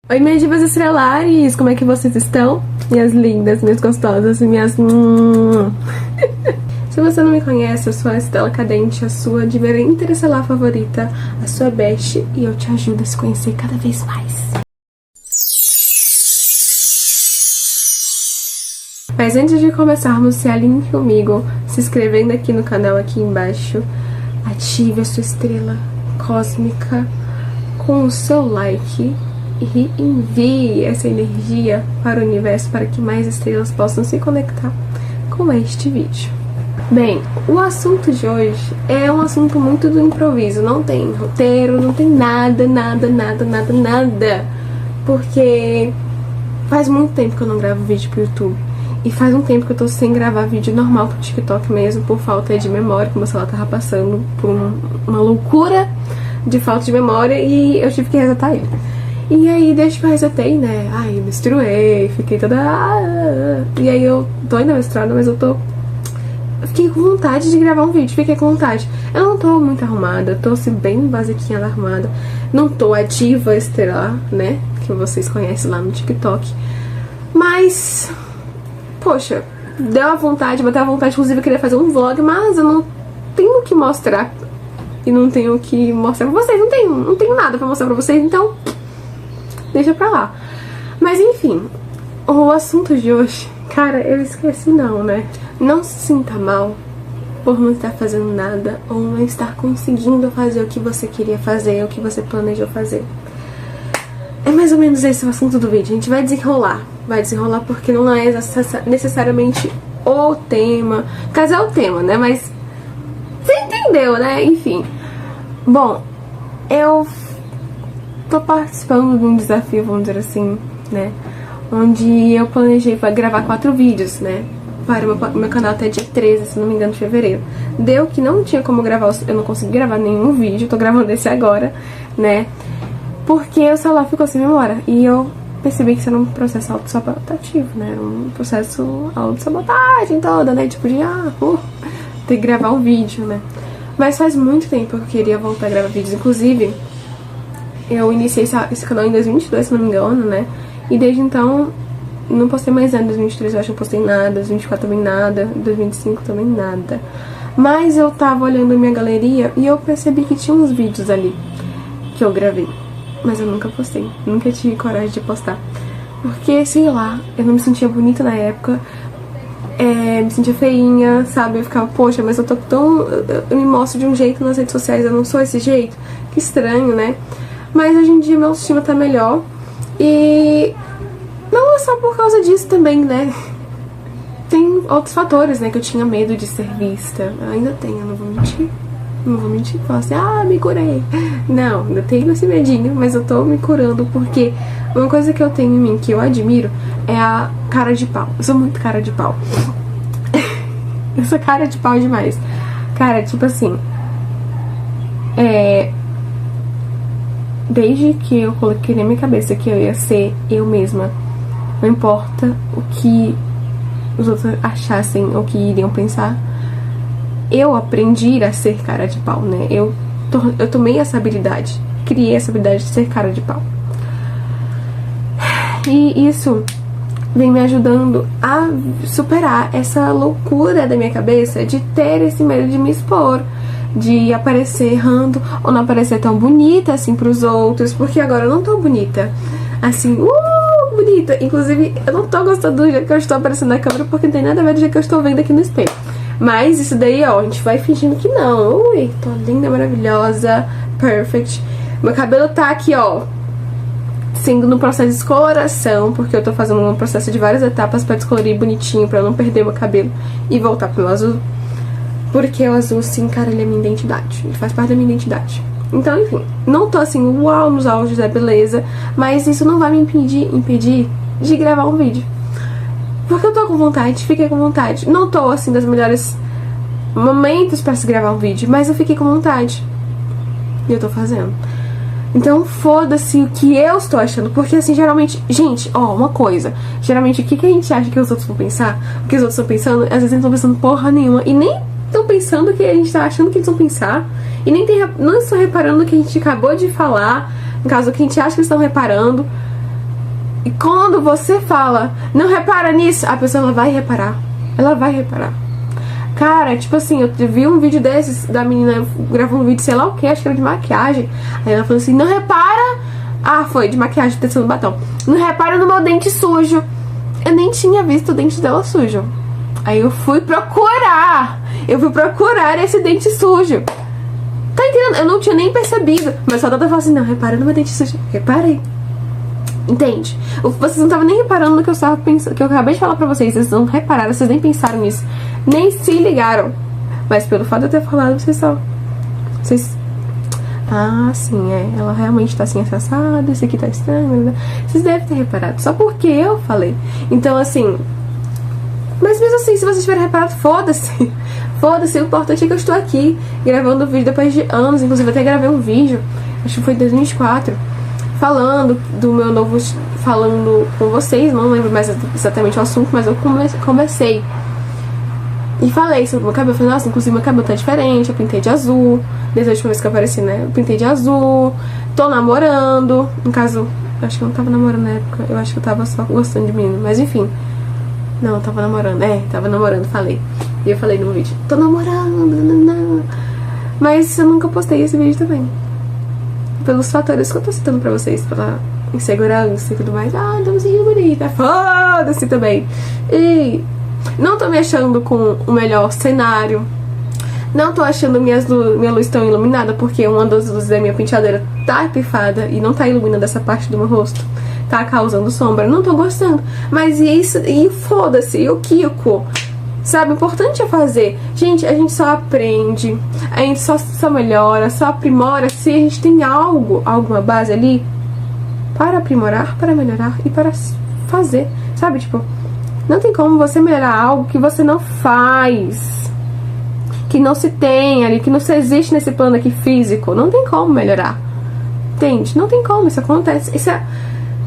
Oi, minhas divas estrelares! Como é que vocês estão? Minhas lindas, minhas gostosas e minhas... Se você não me conhece, eu sou a Estela Cadente, a sua diva interestelar favorita, a sua best, e eu te ajudo a se conhecer cada vez mais. Mas antes de começarmos, se alinhe comigo, se inscrevendo aqui no canal aqui embaixo, ative a sua estrela cósmica com o seu like e envie essa energia para o universo para que mais estrelas possam se conectar com este vídeo. Bem, o assunto de hoje é um assunto muito do improviso, não tem roteiro, não tem nada, porque faz muito tempo que eu não gravo vídeo pro YouTube e faz um tempo que eu tô sem gravar vídeo normal pro TikTok mesmo, por falta de memória, que meu celular tava passando por uma loucura de falta de memória e eu tive que resetar ele. E aí, desde que eu resetei, né, ai, menstruei, fiquei toda... E aí eu tô ainda menstruada, mas eu fiquei com vontade de gravar um vídeo, fiquei com vontade. Eu não tô muito arrumada, eu tô assim, bem basiquinha da arrumada. Não tô a diva estelar, né, que vocês conhecem lá no TikTok. Mas, poxa, deu a vontade, bateu a vontade, inclusive eu queria fazer um vlog, mas eu não tenho o que mostrar. E não tenho o que mostrar pra vocês, não tenho nada pra mostrar pra vocês, então... deixa pra lá. Mas enfim, o assunto de hoje, cara, eu esqueci não, né? Não se sinta mal por não estar fazendo nada ou não estar conseguindo fazer o que você queria fazer, o que você planejou fazer. É mais ou menos esse o assunto do vídeo. A gente vai desenrolar porque não é necessariamente o tema. No caso é o tema, né? Mas você entendeu, né? Enfim. Bom, eu tô participando de um desafio, vamos dizer assim, né, onde eu planejei gravar 4 vídeos, né, para o meu canal até dia 13, se não me engano, de fevereiro. Deu que não tinha como gravar, eu não consegui gravar nenhum vídeo, tô gravando esse agora, né, porque o celular ficou sem memória, e eu percebi que isso era um processo autossabotativo, né, era um processo autossabotagem toda, né, tipo de, ter que gravar um vídeo, né, mas faz muito tempo que eu queria voltar a gravar vídeos, inclusive... eu iniciei esse canal em 2022, se não me engano, né? E desde então, não postei mais nada. Em 2023 eu acho que não postei nada, 2024 também nada, 2025 também nada. Mas eu tava olhando a minha galeria e eu percebi que tinha uns vídeos ali que eu gravei. Mas eu nunca postei, nunca tive coragem de postar. Porque, sei lá, eu não me sentia bonita na época. Me sentia feinha, sabe? Eu ficava, poxa, mas eu tô tão... eu me mostro de um jeito nas redes sociais, eu não sou esse jeito. Que estranho, né? Mas hoje em dia meu autoestima tá melhor. E não é só por causa disso também, né? Tem outros fatores, né? Que eu tinha medo de ser vista. Eu ainda tenho, não vou mentir. Não vou mentir, falar assim, me curei. Não, ainda tenho esse medinho, mas eu tô me curando porque uma coisa que eu tenho em mim, que eu admiro, é a cara de pau. Eu sou muito cara de pau. Eu sou cara de pau demais. Cara, tipo assim... desde que eu coloquei na minha cabeça que eu ia ser eu mesma, não importa o que os outros achassem ou que iriam pensar, eu aprendi a ser cara de pau, né? Eu tomei essa habilidade, criei essa habilidade de ser cara de pau. E isso vem me ajudando a superar essa loucura da minha cabeça de ter esse medo de me expor, de aparecer errando ou não aparecer tão bonita assim pros outros, porque agora eu não tô bonita assim, bonita. Inclusive, eu não tô gostando do jeito que eu estou aparecendo na câmera, porque não tem nada a ver do jeito que eu estou vendo aqui no espelho. Mas isso daí, ó, a gente vai fingindo que não. Ui, tô linda, maravilhosa, perfect. Meu cabelo tá aqui, ó, sendo no processo de descoloração, porque eu tô fazendo um processo de várias etapas pra descolorir bonitinho, pra eu não perder meu cabelo e voltar pro meu azul. Porque o azul, sim, cara, ele é minha identidade. Ele faz parte da minha identidade. Então, enfim, não tô assim, uau, nos auges da beleza, mas isso não vai me impedir de gravar um vídeo. Porque eu tô com vontade, fiquei com vontade. Não tô, assim, dos melhores momentos pra se gravar um vídeo, mas eu fiquei com vontade. E eu tô fazendo. Então, foda-se o que eu estou achando. Porque, assim, geralmente... gente, uma coisa. Geralmente, o que a gente acha que os outros vão pensar? O que os outros estão pensando, às vezes eles não estão pensando porra nenhuma. E nem estão pensando o que a gente tá achando que eles vão pensar. E nem estão reparando o que a gente acabou de falar. No caso, o que a gente acha que eles estão reparando. E quando você fala, não repara nisso, a pessoa ela vai reparar. Ela vai reparar. Cara, tipo assim, eu vi um vídeo desses da menina gravou um vídeo, sei lá o que, acho que era de maquiagem. Aí ela falou assim, não repara. Ah, foi de maquiagem, testando batom. Não repara no meu dente sujo. Eu nem tinha visto o dente dela sujo. Aí eu fui procurar. Esse dente sujo. Tá entendendo? Eu não tinha nem percebido. Mas só falou assim, não, repara no meu dente sujo. Reparei. Entende? Vocês não estavam nem reparando no que eu estava pensando, que eu acabei de falar pra vocês. Vocês não repararam, vocês nem pensaram nisso. Nem se ligaram. Mas pelo fato de eu ter falado, vocês só... Vocês... Ah, sim, ela realmente tá assim, acessada. Esse aqui tá estranho. Vocês devem ter reparado. Só porque eu falei. Então, assim... Mas mesmo assim, se vocês tiverem reparado, foda-se. Foda-se, o importante é que eu estou aqui gravando o vídeo depois de anos. Inclusive, eu até gravei um vídeo, acho que foi em 2024, falando do meu novo... Falando com vocês, não lembro mais exatamente o assunto, mas eu conversei. E falei sobre o meu cabelo. Eu falei, nossa, inclusive meu cabelo tá diferente, eu pintei de azul. Desde a última vez que eu apareci, né? Eu pintei de azul. Tô namorando. No caso, acho que eu não tava namorando na época. Eu acho que eu tava só gostando de menino. Mas enfim. Não, eu tava namorando. Tava namorando, falei. E eu falei no vídeo, tô namorando, não. Mas eu nunca postei esse vídeo também. Pelos fatores que eu tô citando pra vocês, pela insegurança e tudo mais. Ah, domzinho bonita, foda-se também. E não tô me achando com o melhor cenário. Não tô achando minha luz tão iluminada, porque uma das luzes da minha penteadeira tá pifada e não tá iluminando essa parte do meu rosto. Tá causando sombra, não tô gostando. Mas isso, e foda-se, e o Kiko? Sabe, o importante é fazer. Gente, a gente só aprende, a gente só melhora, só aprimora se a gente tem alguma base ali para aprimorar, para melhorar e para fazer. Sabe, tipo, não tem como você melhorar algo que você não faz, que não se tem ali, que não se existe nesse plano aqui físico. Não tem como melhorar. Entende? Não tem como, isso acontece. Isso é...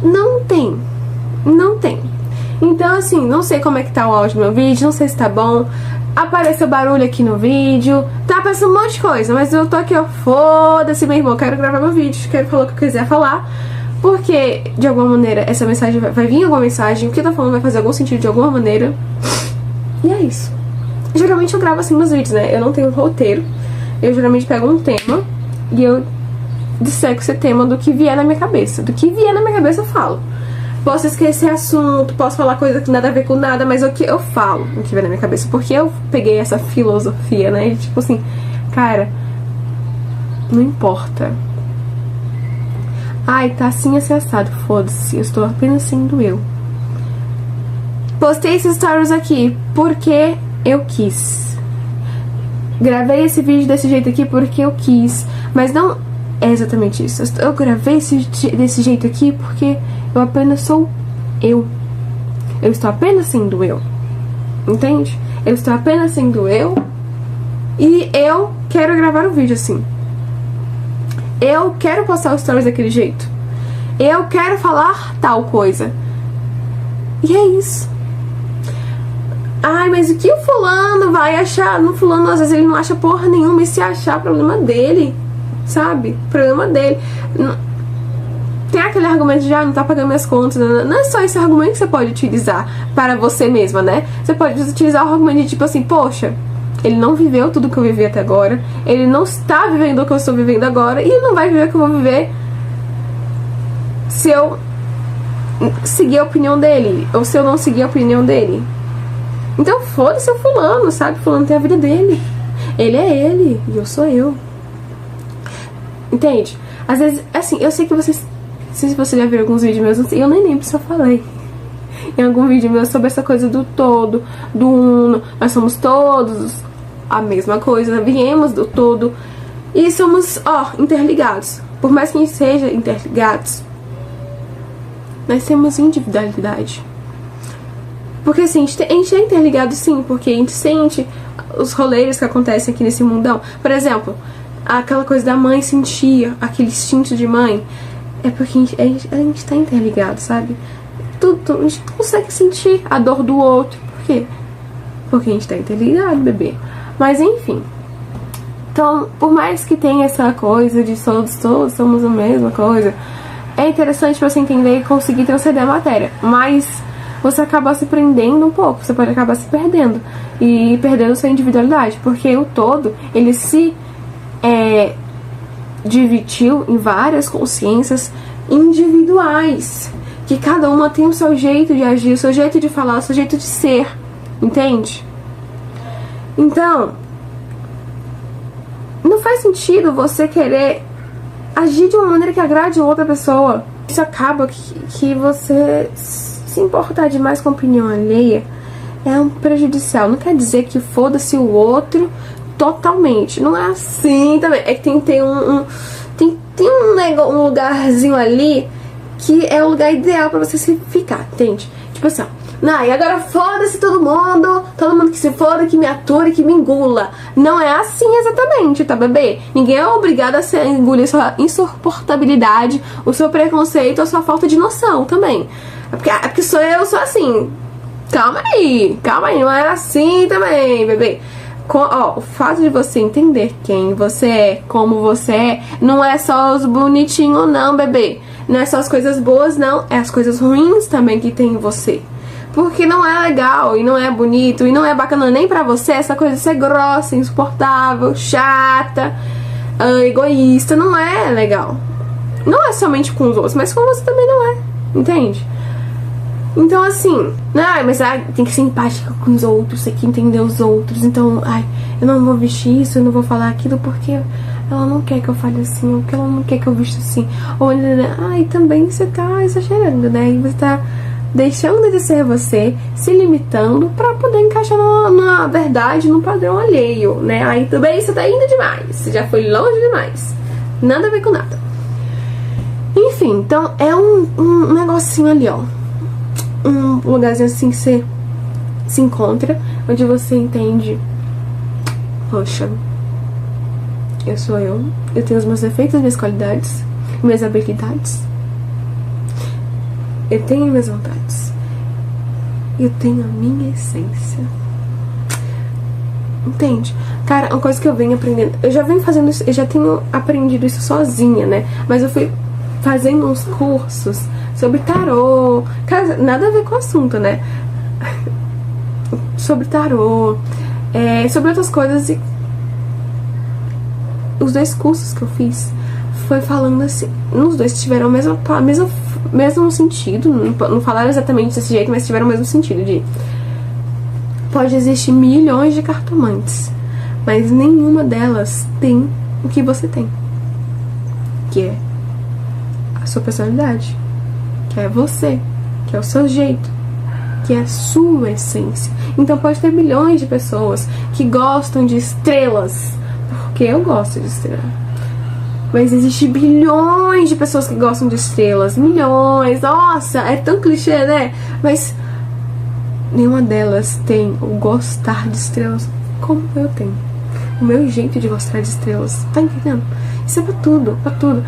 Não tem. Não tem. Então, assim, não sei como é que tá o áudio do meu vídeo, não sei se tá bom. Apareceu barulho aqui no vídeo, tá aparecendo um monte de coisa, mas eu tô aqui, ó, foda-se, meu irmão, quero gravar meu vídeo, quero falar o que eu quiser falar, porque, de alguma maneira, essa mensagem vai vir alguma mensagem, o que eu tô falando vai fazer algum sentido de alguma maneira, e é isso. Geralmente eu gravo assim meus vídeos, né, eu não tenho roteiro, eu geralmente pego um tema e eu disseco esse tema do que vier na minha cabeça, eu falo. Posso esquecer assunto, posso falar coisa que nada a ver com nada, mas o que eu falo, o que vem na minha cabeça, porque eu peguei essa filosofia, né, e tipo assim, cara, não importa. Ai, tá assim, assim, assado, foda-se, eu estou apenas sendo eu. Postei esses stories aqui porque eu quis. Gravei esse vídeo desse jeito aqui porque eu quis, mas não é exatamente isso. Eu gravei desse jeito aqui porque eu apenas sou eu. Eu estou apenas sendo eu. Entende? Eu estou apenas sendo eu. E eu quero gravar um vídeo assim. Eu quero postar os stories daquele jeito. Eu quero falar tal coisa. E é isso. Ai, mas o que o fulano vai achar? No fulano, às vezes, ele não acha porra nenhuma. E se achar, problema dele. Sabe? Problema dele. Tem aquele argumento de já não tá pagando minhas contas. Não é só esse argumento que você pode utilizar para você mesma, né? Você pode utilizar o argumento de tipo assim, poxa, ele não viveu tudo que eu vivi até agora. Ele não está vivendo o que eu estou vivendo agora. E ele não vai viver o que eu vou viver se eu seguir a opinião dele. Ou se eu não seguir a opinião dele. Então foda-se o fulano, sabe? O fulano tem a vida dele. Ele é ele e eu sou eu. Entende? Às vezes, assim, eu sei que vocês... Se você já viu alguns vídeos meus, eu nem lembro se eu falei em algum vídeo meu sobre essa coisa do todo, do uno. Nós somos todos a mesma coisa, viemos do todo e somos, ó, interligados. Por mais que a gente seja interligados, nós temos individualidade. Porque assim, a gente é interligado sim, porque a gente sente os rolês que acontecem aqui nesse mundão. Por exemplo, aquela coisa da mãe sentir aquele instinto de mãe, é porque a gente tá interligado, sabe? Tudo, a gente consegue sentir a dor do outro. Por quê? Porque a gente tá interligado, bebê. Mas enfim. Então, por mais que tenha essa coisa de todos somos a mesma coisa, é interessante pra você entender e conseguir transcender a matéria, mas você acaba se prendendo um pouco, você pode acabar se perdendo e perdendo sua individualidade, porque o todo, ele se dividiu em várias consciências individuais, que cada uma tem o seu jeito de agir, o seu jeito de falar, o seu jeito de ser, entende? Então, não faz sentido você querer agir de uma maneira que agrade outra pessoa. Isso acaba que você se importar demais com a opinião alheia é um prejudicial. Não quer dizer que foda-se o outro totalmente. Não é assim também. É que tem que ter um lugarzinho ali que é o lugar ideal pra você se ficar, entende? Tipo assim, ó. Não, e agora foda-se todo mundo que se foda, que me ature, que me engula. Não é assim exatamente, tá, bebê? Ninguém é obrigado a engolir sua insuportabilidade, o seu preconceito, a sua falta de noção também. É porque eu sou assim. Calma aí, não é assim também, bebê. O fato de você entender quem você é, como você é, não é só os bonitinhos não, bebê. Não é só as coisas boas, não. É as coisas ruins também que tem em você. Porque não é legal, e não é bonito, e não é bacana nem pra você essa coisa de ser grossa, insuportável, chata, egoísta. Não é legal. Não é somente com os outros, mas com você também não é. Entende? Então assim, mas tem que ser empática com os outros, tem que entender os outros. Então, eu não vou vestir isso, eu não vou falar aquilo porque ela não quer que eu fale assim, ou porque ela não quer que eu vista assim. Ou, também você tá exagerando, né? E você tá deixando de ser você, se limitando pra poder encaixar na verdade, num padrão alheio, né? Aí também você tá indo demais, você já foi longe demais. Nada a ver com nada. Enfim, então é um negocinho ali, ó. Um lugarzinho assim que você se encontra, onde você entende, poxa, eu sou eu tenho os meus defeitos, minhas qualidades, minhas habilidades, eu tenho minhas vontades, eu tenho a minha essência. Entende? Cara, uma coisa que eu venho aprendendo, eu já venho fazendo isso, eu já tenho aprendido isso sozinha, né? Mas eu fui fazendo uns cursos sobre tarô, cara, nada a ver com o assunto, né? Sobre tarô, sobre outras coisas. E os 2 cursos que eu fiz foi falando assim, nos 2 tiveram o mesmo sentido, não falaram exatamente desse jeito, mas tiveram o mesmo sentido de pode existir milhões de cartomantes, mas nenhuma delas tem o que você tem, que é a sua personalidade, que é você, que é o seu jeito, que é a sua essência. Então pode ter milhões de pessoas que gostam de estrelas, porque eu gosto de estrela, mas existe bilhões de pessoas que gostam de estrelas, milhões, nossa, é tão clichê, né? Mas nenhuma delas tem o gostar de estrelas como eu tenho, o meu jeito de gostar de estrelas, tá entendendo? Isso é pra tudo, pra tudo.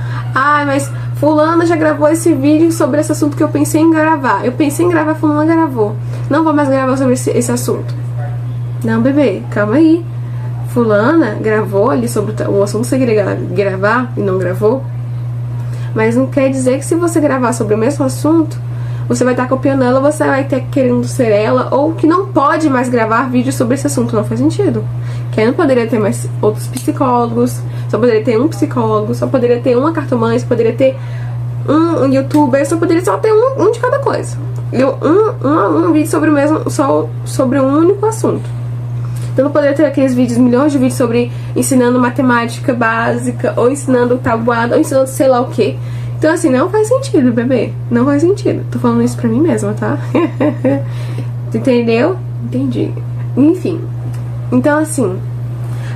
Mas fulana já gravou esse vídeo sobre esse assunto que eu pensei em gravar. Eu pensei em gravar, fulana gravou. Não vou mais gravar sobre esse assunto. Não, bebê, calma aí. Fulana gravou ali sobre o assunto que você queria gravar e não gravou. Mas não quer dizer que se você gravar sobre o mesmo assunto, você vai estar copiando ela, você vai estar querendo ser ela, ou que não pode mais gravar vídeos sobre esse assunto. Não faz sentido. Que não poderia ter mais outros psicólogos, só poderia ter um psicólogo, só poderia ter uma cartomante, só poderia ter um youtuber, só poderia só ter um de cada coisa. E um vídeo sobre o mesmo, só sobre um único assunto. Então não poderia ter aqueles vídeos, milhões de vídeos sobre ensinando matemática básica, ou ensinando tabuada, ou ensinando sei lá o que. Então assim, não faz sentido, bebê. Não faz sentido. Tô falando isso pra mim mesma, tá? Entendeu? Entendi. Enfim. Então assim,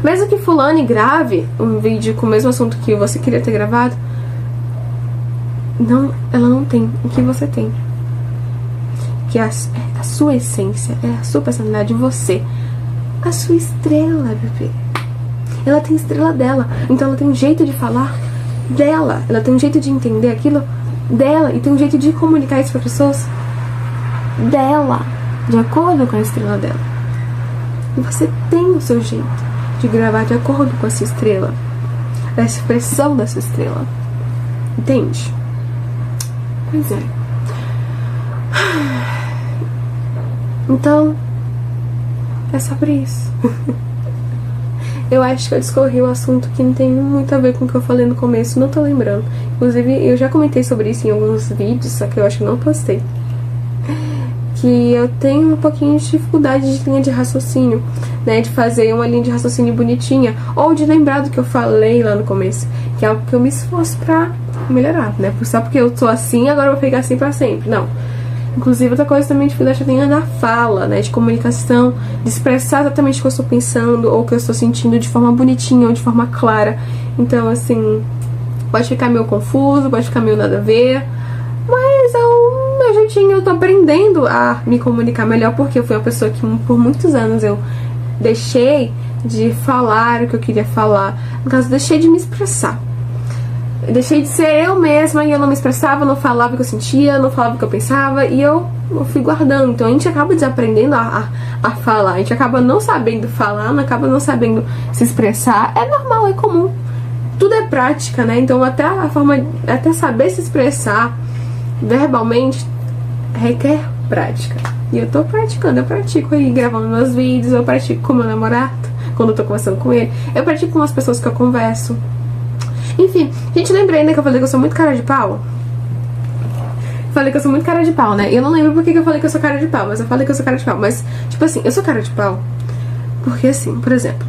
mesmo que fulane grave um vídeo com o mesmo assunto que você queria ter gravado, ela não tem o que você tem. Que é a sua essência, é a sua personalidade, você. A sua estrela, bebê. Ela tem estrela dela, então ela tem um jeito de falar dela, ela tem um jeito de entender aquilo dela, e tem um jeito de comunicar isso para pessoas dela, de acordo com a estrela dela. E você tem o seu jeito de gravar de acordo com a sua estrela, a expressão da sua estrela, entende? Pois é. Então, é sobre isso. Eu acho que eu discorri um assunto que não tem muito a ver com o que eu falei no começo, não tô lembrando. Inclusive, eu já comentei sobre isso em alguns vídeos, só que eu acho que não postei. Que eu tenho um pouquinho de dificuldade de linha de raciocínio, né? De fazer uma linha de raciocínio bonitinha, ou de lembrar do que eu falei lá no começo, que é algo que eu me esforço pra melhorar, né? Só porque eu sou assim, agora eu vou ficar assim pra sempre. Não. Inclusive, outra coisa também, dificuldade eu tenho da fala, né? De comunicação, de expressar exatamente o que eu estou pensando ou o que eu estou sentindo de forma bonitinha ou de forma clara. Então, assim, pode ficar meio confuso, pode ficar meio nada a ver, mas é o meu jeitinho. Eu tô aprendendo a me comunicar melhor, porque eu fui uma pessoa que por muitos anos eu deixei de falar o que eu queria falar. No caso, deixei de me expressar. Eu deixei de ser eu mesma e eu não me expressava, não falava o que eu sentia, não falava o que eu pensava e eu fui guardando. Então a gente acaba desaprendendo a falar, a gente acaba não sabendo falar, acaba não sabendo se expressar. É normal, é comum. Tudo é prática, né? Então até saber se expressar verbalmente requer prática. E eu tô praticando, eu pratico aí gravando meus vídeos, eu pratico com meu namorado, quando eu tô conversando com ele, eu pratico com as pessoas que eu converso. Enfim, gente, lembrei ainda que eu falei que eu sou muito cara de pau. Falei que eu sou muito cara de pau, né? Eu não lembro porque que eu falei que eu sou cara de pau, mas eu falei que eu sou cara de pau. Mas, tipo assim, eu sou cara de pau porque, assim, por exemplo,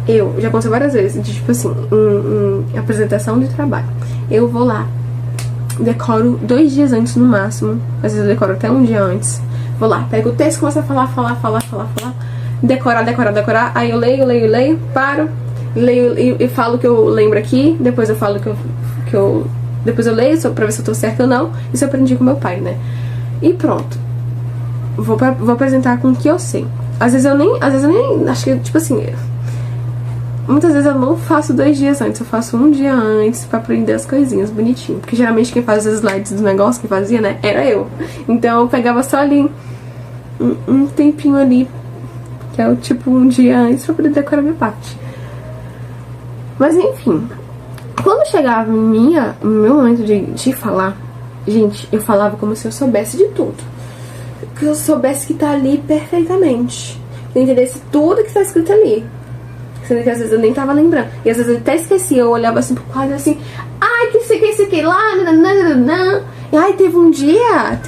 eu já aconteceu várias vezes de, tipo assim, em apresentação de trabalho, eu vou lá, decoro 2 dias antes no máximo, às vezes eu decoro até 1 dia antes. Vou lá, pego o texto, começo a falar, decorar, aí eu leio, paro, leio e falo o que eu lembro aqui, depois eu falo depois eu leio pra ver se eu tô certa ou não. Isso eu aprendi com meu pai, né? E pronto. Vou apresentar com o que eu sei. Às vezes eu nem acho que, tipo assim, muitas vezes eu não faço 2 dias antes, eu faço 1 dia antes pra aprender as coisinhas bonitinho. Porque geralmente quem faz os slides do negócio, que fazia, né, era eu. Então eu pegava só ali um tempinho ali, que é o tipo 1 dia antes, pra poder decorar minha parte. Mas enfim, quando chegava no meu momento de falar, gente, eu falava como se eu soubesse de tudo. Que eu soubesse que tá ali perfeitamente. Que eu entendesse tudo que tá escrito ali. Sendo que às vezes eu nem tava lembrando. E às vezes eu até esquecia, eu olhava assim pro quadro assim, ai, que isso aqui lá, nananana. E ai, teve um dia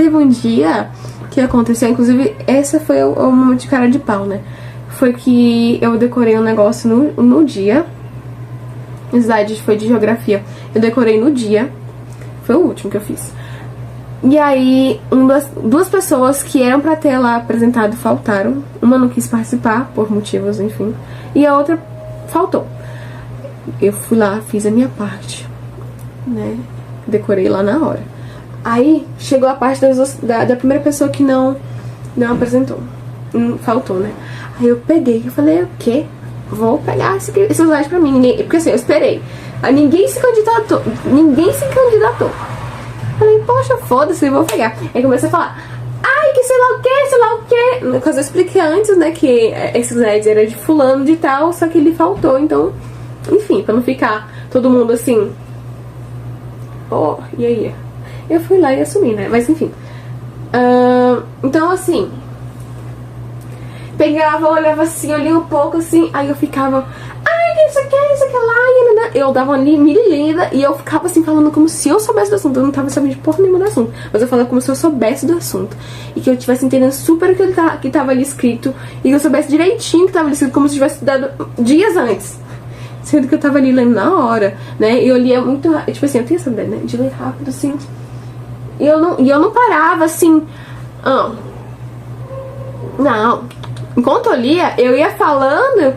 que aconteceu, inclusive, esse foi o momento de cara de pau, né? Foi que eu decorei um negócio no dia. O slide foi de geografia. Eu decorei no dia. Foi o último que eu fiz. E aí, duas pessoas que eram pra ter lá apresentado faltaram. Uma não quis participar, por motivos, enfim. E a outra faltou. Eu fui lá, fiz a minha parte, né? Decorei lá na hora. Aí, chegou a parte da primeira pessoa que não apresentou. Faltou, né? Aí eu peguei, eu falei, o quê? Vou pegar esse slide pra mim. Porque assim, eu esperei. Aí ninguém se candidatou. Falei, poxa, foda-se, eu vou pegar. Aí comecei a falar, ai, que sei lá o que. No caso, eu expliquei antes, né, que esse slide era de fulano de tal, só que ele faltou. Então, enfim, pra não ficar todo mundo assim, e aí? Eu fui lá e assumi, né? Mas enfim. Então, assim, pegava, olhava assim, olhei um pouco assim, aí eu ficava, ai, isso aqui lá, eu dava ali me lida e eu ficava assim falando como se eu soubesse do assunto. Eu não tava sabendo de porra nenhuma do assunto, mas eu falava como se eu soubesse do assunto e que eu tivesse entendendo super o que tava ali escrito e que eu soubesse direitinho o que tava ali escrito, como se eu tivesse estudado dias antes, sendo que eu tava ali lendo na hora, né? E eu lia muito, tipo assim, eu tenho essa ideia, né, de ler rápido assim, e eu não parava assim, não. Enquanto eu lia, eu ia falando,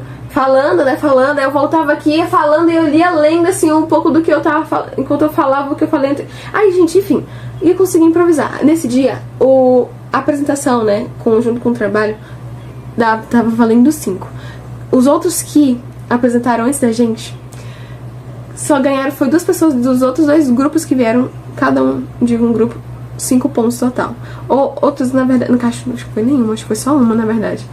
aí eu voltava aqui, ia falando e eu lia lendo assim um pouco do que eu tava falando, enquanto eu falava o que eu falei. Ai, gente, enfim, ia conseguir improvisar. Nesse dia, a apresentação, né, junto com o trabalho, tava valendo 5. Os outros que apresentaram antes da gente, só ganharam, foi 2 pessoas dos outros 2 grupos que vieram, cada um de um grupo, 5 pontos total. Ou outros, na verdade, no caso, acho que foi nenhuma, acho que foi só uma, na verdade.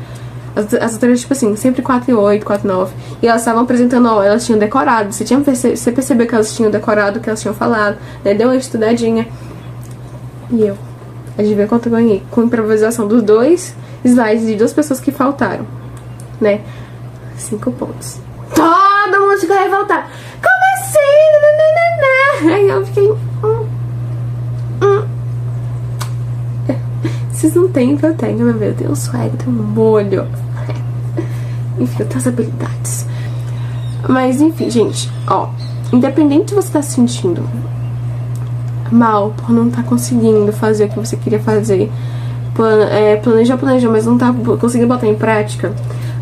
As outras, tipo assim, sempre 4,8, 4,9. E elas estavam apresentando, elas tinham decorado. Você percebeu que elas tinham decorado, que elas tinham falado, né? Deu uma estudadinha. E eu. Adivinha quanto eu ganhei? Com improvisação dos 2 slides de 2 pessoas que faltaram, né? 5 pontos. Todo mundo ficou revoltado. Como assim? Aí eu fiquei... Vocês não têm o que eu tenho, meu Deus. Eu tenho um swag, eu tenho um molho. Enfim, eu tenho as habilidades. Mas enfim, gente, ó. Independente de você estar se sentindo mal por não estar conseguindo fazer o que você queria fazer, planejou, mas não tá conseguindo botar em prática,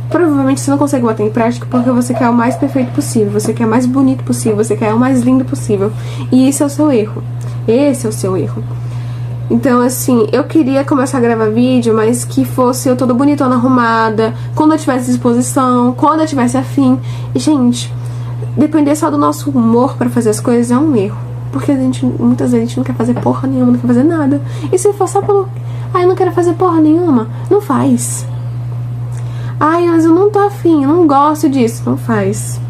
provavelmente você não consegue botar em prática porque você quer o mais perfeito possível, você quer o mais bonito possível, você quer o mais lindo possível. E esse é o seu erro. Esse é o seu erro. Então, assim, eu queria começar a gravar vídeo, mas que fosse eu toda bonitona, arrumada, quando eu tivesse disposição, quando eu tivesse afim. E, gente, depender só do nosso humor pra fazer as coisas é um erro. Porque muitas vezes a gente não quer fazer porra nenhuma, não quer fazer nada. E se for só pelo... Ai, eu não quero fazer porra nenhuma, não faz. Ai, mas eu não tô afim, eu não gosto disso, não faz.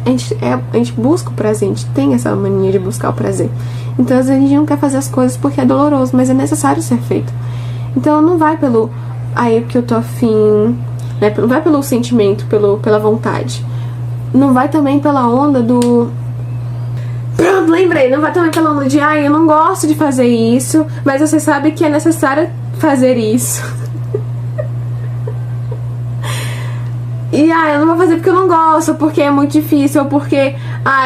A gente busca o prazer, a gente tem essa mania de buscar o prazer. Então, às vezes, a gente não quer fazer as coisas porque é doloroso, mas é necessário ser feito. Então, não vai pelo... Ai, que eu tô afim, né? Não vai pelo sentimento, pela vontade. Não vai também pela onda do... Pronto, lembrei. Não vai também pela onda de... Ai, eu não gosto de fazer isso, mas você sabe que é necessário fazer isso. E, eu não vou fazer porque eu não gosto, porque é muito difícil, ou porque,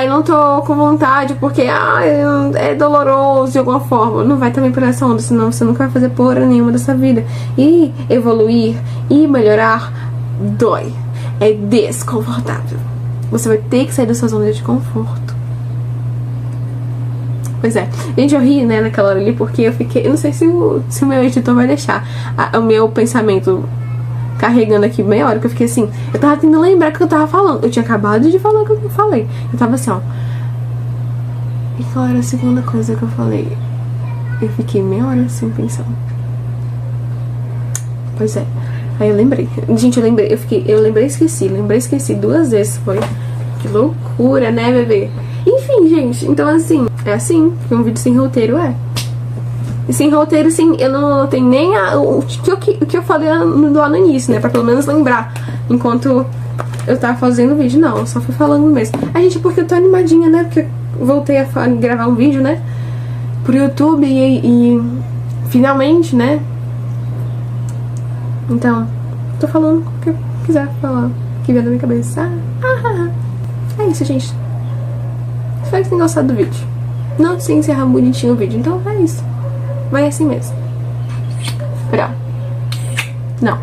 eu não tô com vontade, porque, é doloroso de alguma forma. Não vai também por essa onda, senão você nunca vai fazer porra nenhuma dessa vida. E evoluir, e melhorar, dói. É desconfortável. Você vai ter que sair da sua zona de conforto. Pois é. Gente, eu ri, né, naquela hora ali, porque eu fiquei... Eu não sei se o meu editor vai deixar o meu pensamento... carregando aqui meia hora, que eu fiquei assim, eu tava tentando lembrar o que eu tava falando. Eu tinha acabado de falar o que eu falei. Eu tava assim, ó. E qual era a segunda coisa que eu falei? Eu fiquei meia hora assim, pensando. Pois é. Aí eu lembrei. Gente, eu lembrei e esqueci. Lembrei e esqueci 2 vezes. Foi. Que loucura, né, bebê? Enfim, gente. Então, assim, é assim que um vídeo sem roteiro é. E sem roteiro, sim, eu não tenho nem o que eu falei lá no início, né? Pra pelo menos lembrar enquanto eu tava fazendo o vídeo. Não, eu só fui falando mesmo. Gente, porque eu tô animadinha, né? Porque eu voltei a gravar um vídeo, né? Pro YouTube e finalmente, né? Então, tô falando o que eu quiser falar, o que vier na minha cabeça. É isso, gente. Espero que tenham gostado do vídeo. Não sei encerrar bonitinho o vídeo, então é isso. Vai assim mesmo. Não.